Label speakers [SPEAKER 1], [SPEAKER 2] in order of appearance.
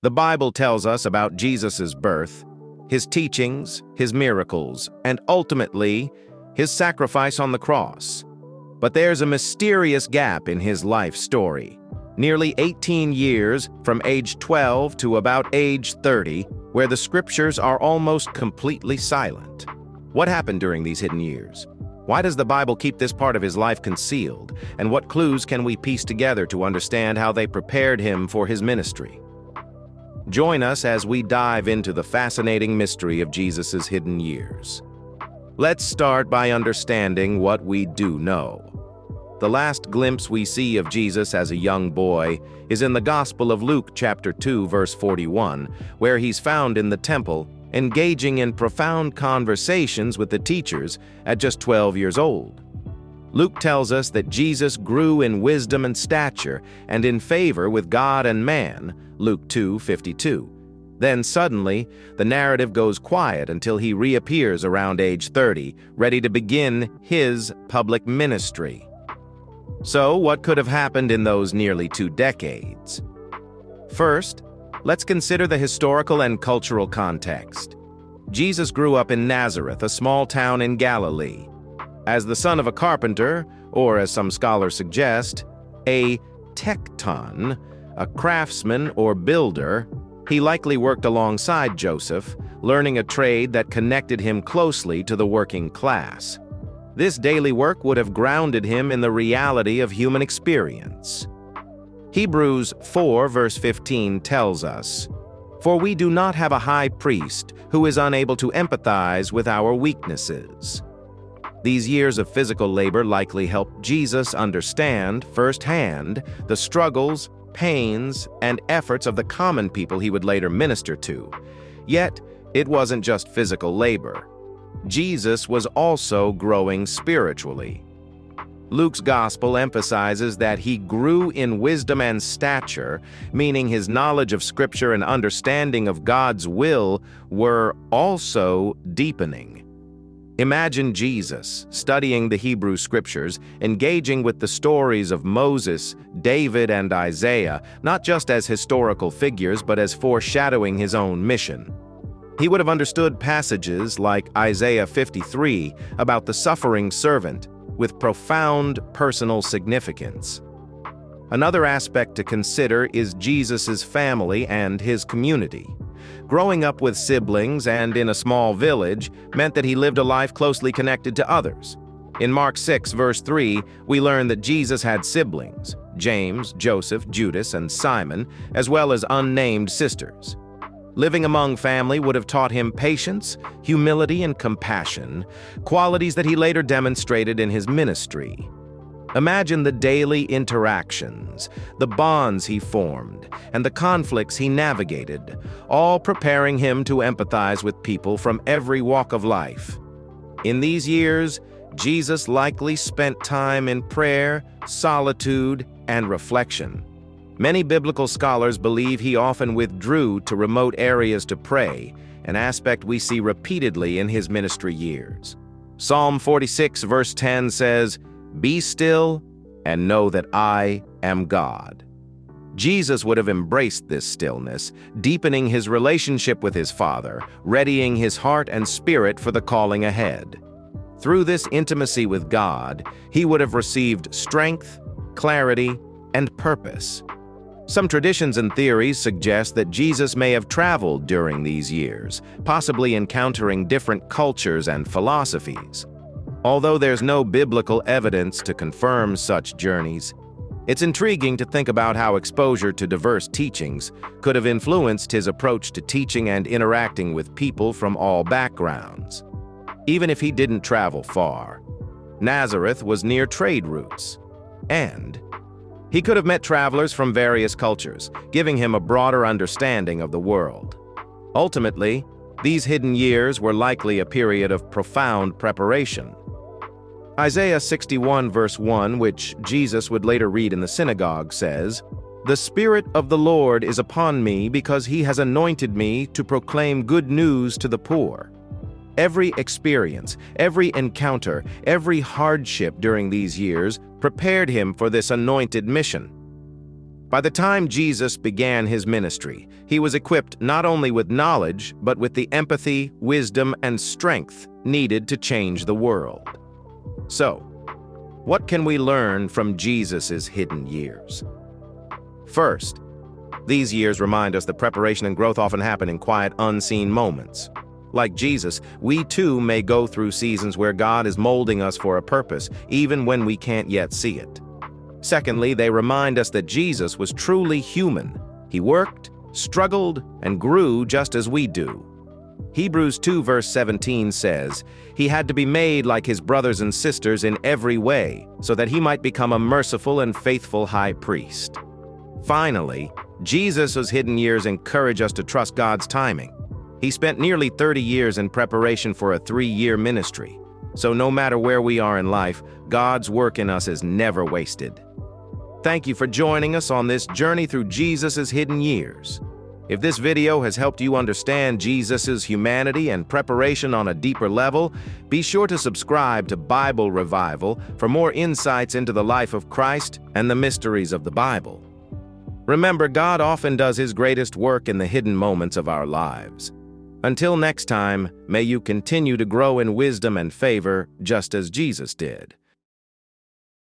[SPEAKER 1] The Bible tells us about Jesus' birth, his teachings, his miracles, and ultimately, his sacrifice on the cross. But there's a mysterious gap in his life story. Nearly 18 years, from age 12 to about age 30, where the scriptures are almost completely silent. What happened during these hidden years? Why does the Bible keep this part of his life concealed? And what clues can we piece together to understand how they prepared him for his ministry? Join us as we dive into the fascinating mystery of Jesus' hidden years. Let's start by understanding what we do know. The last glimpse we see of Jesus as a young boy is in the Gospel of Luke chapter 2, verse 41, where he's found in the temple, engaging in profound conversations with the teachers at just 12 years old. Luke tells us that Jesus grew in wisdom and stature and in favor with God and man, Luke 2:52. Then suddenly, the narrative goes quiet until he reappears around age 30, ready to begin his public ministry. So, what could have happened in those nearly 2 decades? First, let's consider the historical and cultural context. Jesus grew up in Nazareth, a small town in Galilee. As the son of a carpenter, or as some scholars suggest, a tekton, a craftsman or builder, he likely worked alongside Joseph, learning a trade that connected him closely to the working class. This daily work would have grounded him in the reality of human experience. Hebrews 4 verse 15 tells us, "For we do not have a high priest who is unable to empathize with our weaknesses." These years of physical labor likely helped Jesus understand firsthand the struggles, pains, and efforts of the common people he would later minister to. Yet, it wasn't just physical labor. Jesus was also growing spiritually. Luke's gospel emphasizes that he grew in wisdom and stature, meaning his knowledge of Scripture and understanding of God's will were also deepening. Imagine Jesus studying the Hebrew Scriptures, engaging with the stories of Moses, David, and Isaiah, not just as historical figures, but as foreshadowing his own mission. He would have understood passages like Isaiah 53 about the suffering servant with profound personal significance. Another aspect to consider is Jesus' family and his community. Growing up with siblings and in a small village meant that he lived a life closely connected to others. In Mark 6, verse 3, we learn that Jesus had siblings, James, Joseph, Judas, and Simon, as well as unnamed sisters. Living among family would have taught him patience, humility, and compassion, qualities that he later demonstrated in his ministry. Imagine the daily interactions, the bonds he formed, and the conflicts he navigated, all preparing him to empathize with people from every walk of life. In these years, Jesus likely spent time in prayer, solitude, and reflection. Many biblical scholars believe he often withdrew to remote areas to pray, an aspect we see repeatedly in his ministry years. Psalm 46 verse 10 says, "Be still and know that I am God." Jesus would have embraced this stillness, deepening his relationship with his Father, readying his heart and spirit for the calling ahead. Through this intimacy with God, he would have received strength, clarity, and purpose. Some traditions and theories suggest that Jesus may have traveled during these years, possibly encountering different cultures and philosophies. Although there's no biblical evidence to confirm such journeys, it's intriguing to think about how exposure to diverse teachings could have influenced his approach to teaching and interacting with people from all backgrounds. Even if he didn't travel far, Nazareth was near trade routes, and he could have met travelers from various cultures, giving him a broader understanding of the world. Ultimately, these hidden years were likely a period of profound preparation. Isaiah 61 verse 1, which Jesus would later read in the synagogue, says, "The Spirit of the Lord is upon me because he has anointed me to proclaim good news to the poor." Every experience, every encounter, every hardship during these years prepared him for this anointed mission. By the time Jesus began his ministry, he was equipped not only with knowledge, but with the empathy, wisdom, and strength needed to change the world. So, what can we learn from Jesus' hidden years? First, these years remind us that preparation and growth often happen in quiet, unseen moments. Like Jesus, we too may go through seasons where God is molding us for a purpose, even when we can't yet see it. Secondly, they remind us that Jesus was truly human. He worked, struggled, and grew just as we do. Hebrews 2 verse 17 says, "He had to be made like his brothers and sisters in every way, so that he might become a merciful and faithful high priest." Finally, Jesus' hidden years encourage us to trust God's timing. He spent nearly 30 years in preparation for a 3-year ministry. So no matter where we are in life, God's work in us is never wasted. Thank you for joining us on this journey through Jesus' hidden years. If this video has helped you understand Jesus' humanity and preparation on a deeper level, be sure to subscribe to Bible Revival for more insights into the life of Christ and the mysteries of the Bible. Remember, God often does his greatest work in the hidden moments of our lives. Until next time, may you continue to grow in wisdom and favor just as Jesus did.